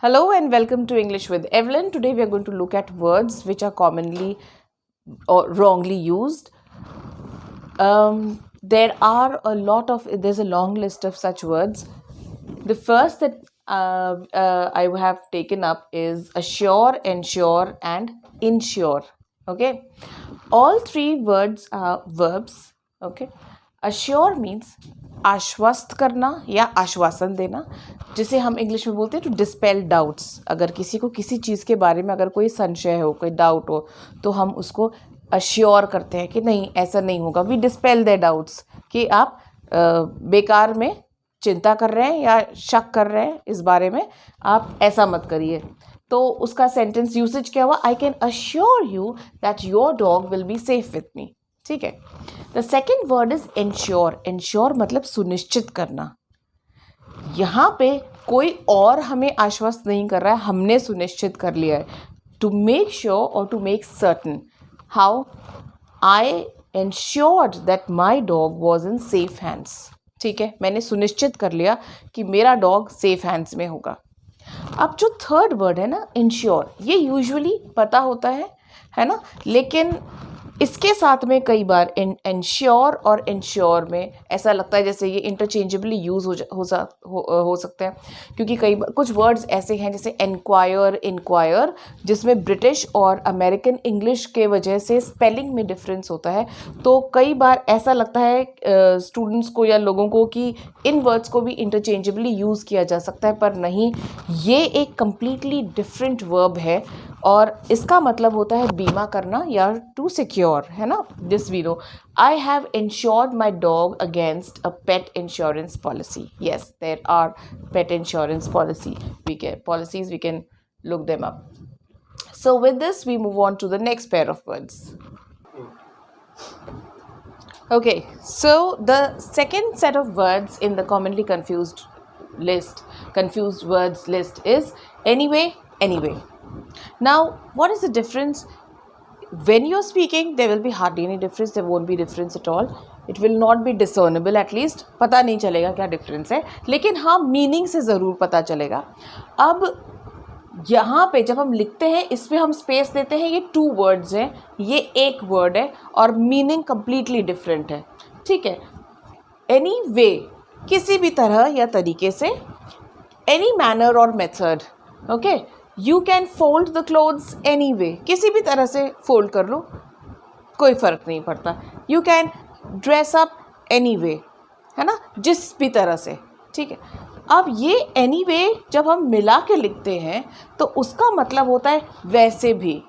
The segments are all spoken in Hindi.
Hello and welcome to English with Evelyn. Today we are going to look at words which are commonly or wrongly used. There's a long list of such words. The first that I have taken up is assure, ensure, and insure. Okay, all three words are verbs. Okay, assure means आश्वस्त करना या आश्वासन देना, जिसे हम इंग्लिश में बोलते हैं टू डिस्पेल डाउट्स. अगर किसी को किसी चीज़ के बारे में अगर कोई संशय हो, कोई डाउट हो, तो हम उसको अश्योर करते हैं कि नहीं, ऐसा नहीं होगा. वी डिस्पेल द डाउट्स कि आप बेकार में चिंता कर रहे हैं या शक कर रहे हैं इस बारे में, आप ऐसा मत करिए. तो उसका सेंटेंस यूसेज क्या हुआ? I can assure you that your dog will be safe with me. ठीक है. The second word is ensure. Ensure मतलब सुनिश्चित करना. यहाँ पे कोई और हमें आश्वस्त नहीं कर रहा है, हमने सुनिश्चित कर लिया है. टू मेक श्योर और to make certain. How? I ensured that my dog was in safe hands. ठीक है, मैंने सुनिश्चित कर लिया कि मेरा डॉग सेफ हैंड्स में होगा. अब जो थर्ड वर्ड है ना, इंश्योर, ये यूजुअली पता होता है ना, लेकिन इसके साथ में कई बार इंश्योर और इंश्योर में ऐसा लगता है जैसे ये इंटरचेंजेबली यूज़ हो सकते हैं, क्योंकि कई बार कुछ वर्ड्स ऐसे हैं जैसे इंक्वायर, जिसमें ब्रिटिश और अमेरिकन इंग्लिश के वजह से स्पेलिंग में डिफरेंस होता है. तो कई बार ऐसा लगता है स्टूडेंट्स को या लोगों को कि इन वर्ड्स को भी इंटरचेंजेबली यूज़ किया जा सकता है, पर नहीं, ये एक कम्प्लीटली डिफरेंट वर्ब है और इसका मतलब होता है बीमा करना या टू सिक्योर, है ना. This we know. I have insured my dog against a pet insurance policy. Yes, there are pet insurance policies. We can look them up. So with this we move on to the next pair of words. Okay, so the second set of words in the commonly confused words list is anyway. Now, what is the difference? When you're speaking, there will be hardly any difference. There won't be difference at all. It will not be discernible, at least. पता नहीं चलेगा क्या difference है, लेकिन हाँ, meaning से ज़रूर पता चलेगा. अब यहाँ पे जब हम लिखते हैं, इसमें हम space देते हैं, ये 2 words हैं, ये एक word है और meaning completely different है. ठीक है. Anyway, किसी भी तरह या तरीके से, any manner or method. Okay. You can fold the clothes anyway. किसी भी तरह से fold कर लो, कोई फ़र्क नहीं पड़ता. You can dress up anyway, है ना, जिस भी तरह से. ठीक है. अब ये anyway जब हम मिला के लिखते हैं तो उसका मतलब होता है वैसे भी,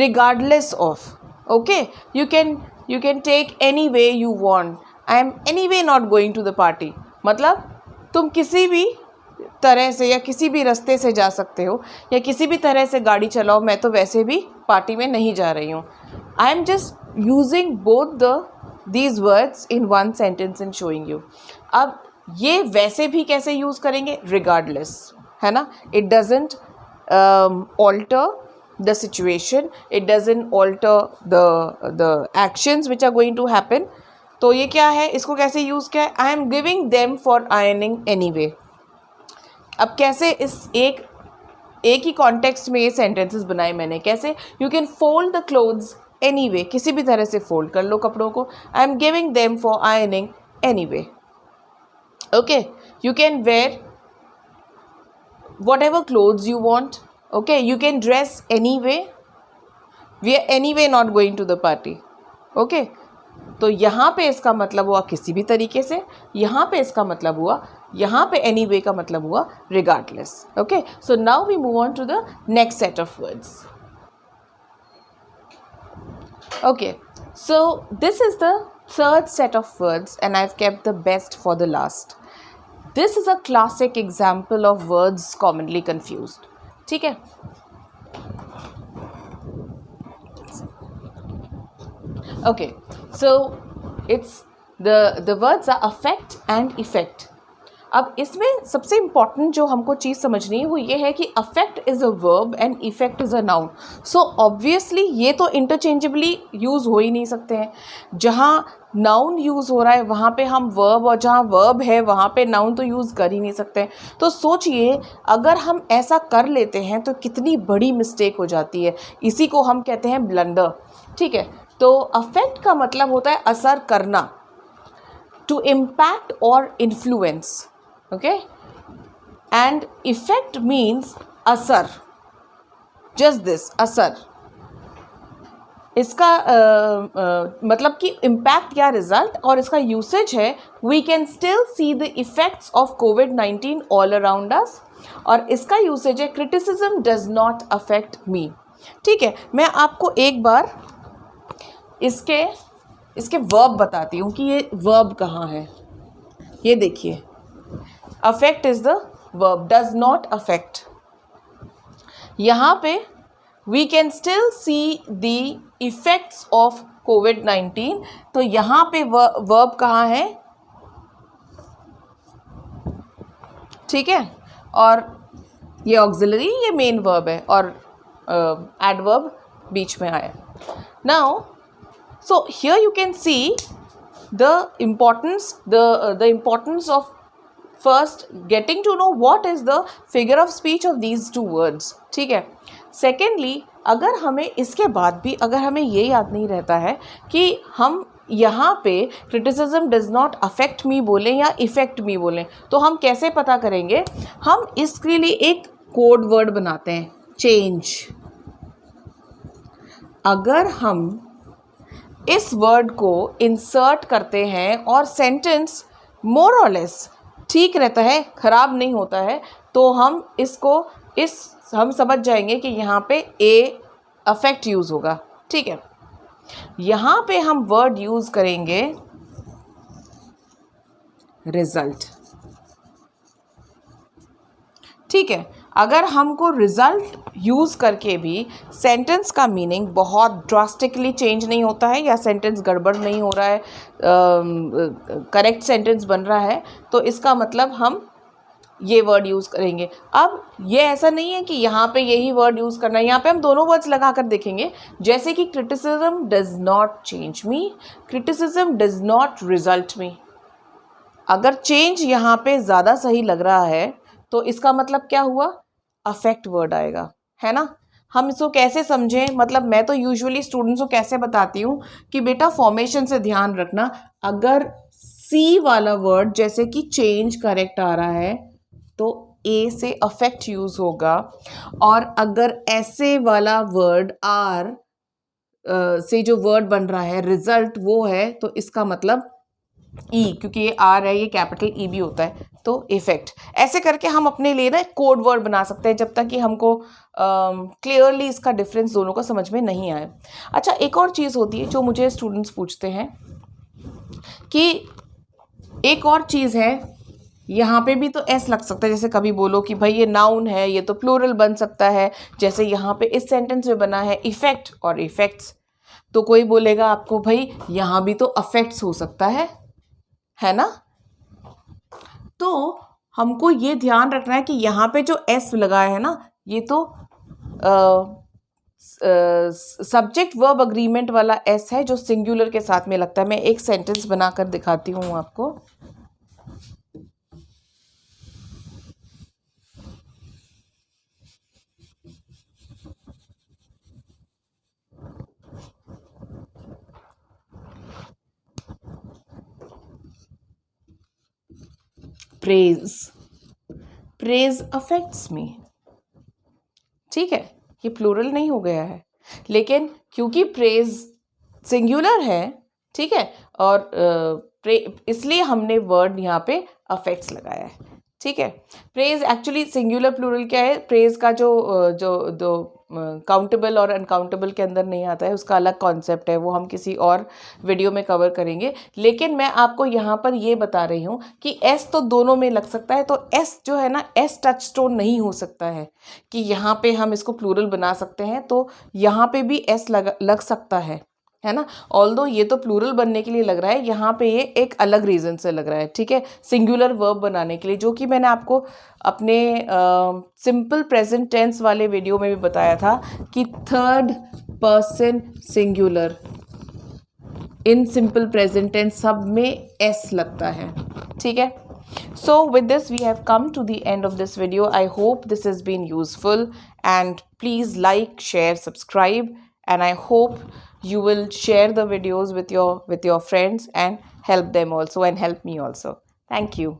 regardless of. Okay, you can take any way you want. I am anyway not going to the party. मतलब तुम किसी भी तरह से या किसी भी रास्ते से जा सकते हो या किसी भी तरह से गाड़ी चलाओ, मैं तो वैसे भी पार्टी में नहीं जा रही हूँ. I am just using both these words in one sentence and showing you. अब ये वैसे भी कैसे यूज़ करेंगे? रिगार्डलेस, है ना. It doesn't alter the situation, it doesn't alter the actions which are going to happen. तो ये क्या है, इसको कैसे यूज़ किया है? I am giving them for ironing anyway. अब कैसे इस एक ही कॉन्टेक्स्ट में ये सेंटेंसेस बनाए मैंने, कैसे? You can fold the clothes anyway, किसी भी तरह से फोल्ड कर लो कपड़ों को. I am giving them for ironing anyway. Okay. You can wear whatever clothes you want. Okay. You can dress anyway. We are anyway not going to the party. Okay. तो यहाँ पे इसका मतलब हुआ किसी भी तरीके से, यहाँ पे इसका मतलब हुआ, यहाँ पे anyway का मतलब हुआ regardless. Okay, so now we move on to the next set of words. Okay, so this is the third set of words and I've kept the best for the last. This is a classic example of words commonly confused. ठीक है. Okay, so it's the words are affect and effect. अब इसमें सबसे इम्पॉर्टेंट जो हमको चीज़ समझनी है वो ये है कि affect is a verb and effect is a noun. So obviously ये तो इंटरचेंजेबली यूज़ हो ही नहीं सकते हैं। जहाँ नाउन यूज़ हो रहा है वहाँ पे हम वर्ब, और जहाँ वर्ब है वहाँ पे नाउन तो यूज़ कर ही नहीं सकते। तो सोचिए अगर हम ऐसा कर लेते हैं तो कितनी बड़ी मिस्टेक हो जाती है। इसी को हम कहते हैं ब्लंडर। ठीक है, तो अफेक्ट का मतलब होता है असर करना, to impact or influence, okay, and effect means asar, just this asar। इसका मतलब कि impact या result, और इसका usage है we can still see the effects of COVID-19 all around us, और इसका usage है criticism does not affect me। ठीक है, मैं आपको एक बार इसके वर्ब बताती हूँ कि ये वर्ब कहाँ है। ये देखिए, affect is the verb, does not affect. यहाँ पे we can still see the effects of कोविड-19, तो यहाँ पे वर्ब कहाँ है? ठीक है, और ये ऑक्सिलरी, ये मेन वर्ब है, और एडवर्ब बीच में आया। Now so here you can see the importance of first getting to know what is the figure of speech of these two words। ठीक है, secondly अगर हमें इसके बाद भी अगर हमें ये याद नहीं रहता है कि हम यहाँ पे criticism does not affect me बोलें या affect me बोलें, तो हम कैसे पता करेंगे? हम इसके लिए एक कोड वर्ड बनाते हैं, change। अगर हम इस वर्ड को इंसर्ट करते हैं और सेंटेंस मोर और लेस ठीक रहता है, ख़राब नहीं होता है, तो हम हम समझ जाएंगे कि यहाँ पे ए अफेक्ट यूज़ होगा। ठीक है, यहाँ पे हम वर्ड यूज़ करेंगे रिजल्ट। ठीक है, अगर हमको रिज़ल्ट यूज़ करके भी सेंटेंस का मीनिंग बहुत ड्रास्टिकली चेंज नहीं होता है या सेंटेंस गड़बड़ नहीं हो रहा है, करेक्ट सेंटेंस बन रहा है, तो इसका मतलब हम ये वर्ड यूज़ करेंगे। अब ये ऐसा नहीं है कि यहाँ पे यही वर्ड यूज़ करना है, यहाँ पे हम दोनों वर्ड्स लगा कर देखेंगे, जैसे कि criticism does not change me, criticism does not result me. अगर चेंज यहाँ पे ज़्यादा सही लग रहा है तो इसका मतलब क्या हुआ? अफेक्ट वर्ड आएगा, है ना। हम इसको कैसे समझें? मतलब मैं तो यूजुअली स्टूडेंट्स को कैसे बताती हूँ कि बेटा फॉर्मेशन से ध्यान रखना, अगर सी वाला वर्ड जैसे कि चेंज करेक्ट आ रहा है तो ए से अफेक्ट यूज होगा, और अगर ऐसे वाला वर्ड आर से जो वर्ड बन रहा है रिजल्ट वो है, तो इसका मतलब ई, क्योंकि ये आर है, ये कैपिटल ई भी होता है, तो इफेक्ट। ऐसे करके हम अपने लिए ना कोड वर्ड बना सकते हैं जब तक कि हमको क्लियरली इसका डिफरेंस दोनों का समझ में नहीं आए। अच्छा, एक और चीज़ होती है जो मुझे स्टूडेंट्स पूछते हैं कि एक और चीज़ है, यहाँ पे भी तो एस लग सकता है। जैसे कभी बोलो कि भाई ये नाउन है, ये तो प्लूरल बन सकता है, जैसे यहाँ पे इस सेंटेंस में बना है इफेक्ट और इफेक्ट्स, तो कोई बोलेगा आपको भाई यहाँ भी तो अफेक्ट्स हो सकता है ना। तो हमको ये ध्यान रखना है कि यहाँ पे जो एस लगा है ना, ये तो सब्जेक्ट वर्ब अग्रीमेंट वाला एस है जो सिंगुलर के साथ में लगता है। मैं एक सेंटेंस बनाकर दिखाती हूँ आपको। Praise affects me. ठीक है, ये प्लूरल नहीं हो गया है, लेकिन क्योंकि प्रेज सिंगुलर है, ठीक है, और इसलिए हमने वर्ड यहाँ पे अफेक्ट्स लगाया है। ठीक है, प्रेज एक्चुअली सिंगुलर प्लूरल क्या है, प्रेज का जो काउंटेबल और अनकाउंटेबल के अंदर नहीं आता है, उसका अलग कॉन्सेप्ट है, वो हम किसी और वीडियो में कवर करेंगे। लेकिन मैं आपको यहाँ पर ये बता रही हूँ कि एस तो दोनों में लग सकता है, तो एस जो है ना, एस टच स्टोन नहीं हो सकता है कि यहाँ पे हम इसको प्लूरल बना सकते हैं, तो यहाँ पे भी एस लग सकता है। है ना। ऑल्दो ये तो प्लूरल बनने के लिए लग रहा है, यहाँ पे ये एक अलग रीज़न से लग रहा है, ठीक है, सिंगुलर वर्ब बनाने के लिए, जो कि मैंने आपको अपने सिंपल प्रेजेंट टेंस वाले वीडियो में भी बताया था कि third person singular in simple present tense सब में एस लगता है, ठीक है। So with this we have come to the end of this video. I hope this has been useful, and please like, share, subscribe, and I hope you will share the videos with your friends and help them also, and help me also. Thank you.